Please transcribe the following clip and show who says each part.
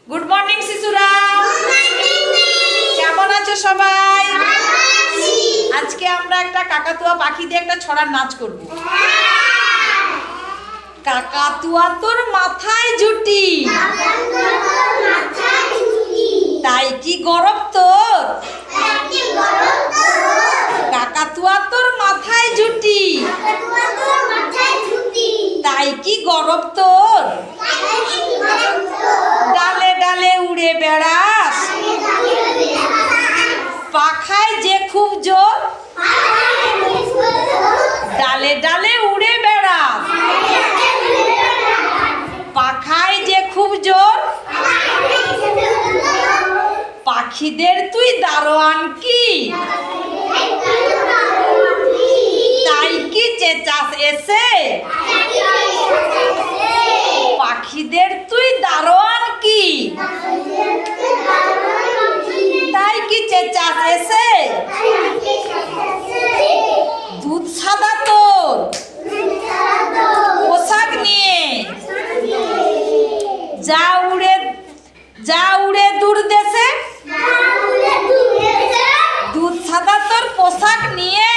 Speaker 1: Good morning শিশুরা, কেমন আছো সবাই? আজকে আমরা একটা কাকাতুয়া পাখি দিয়ে একটা ছড়ার নাচ করব। কাকাতুয়া তোর মাথায় ঝুটি, তাই কি গরব তোর? কাকাতুয়া তোর মাথায় ঝুটি, তাই কি গরব তোর? ডালে ডালে উড়ে বেড়াস, পাখায় যে খুব জোর। ডালে ডালে উড়ে বেড়াস, পাখায় যে খুব জোর। পাখিদের তুই দারোয়ান কি, তাই কি চেঁচাস এসে? পাখিদের তুই দারোয়ান কি, তাই কি চেঁচাস এসে? দুধ সাদা তোর পোশাক নিয়ে, যা উড়ে দূর দেশে। দুধ সাদা তোর পোশাক নিয়ে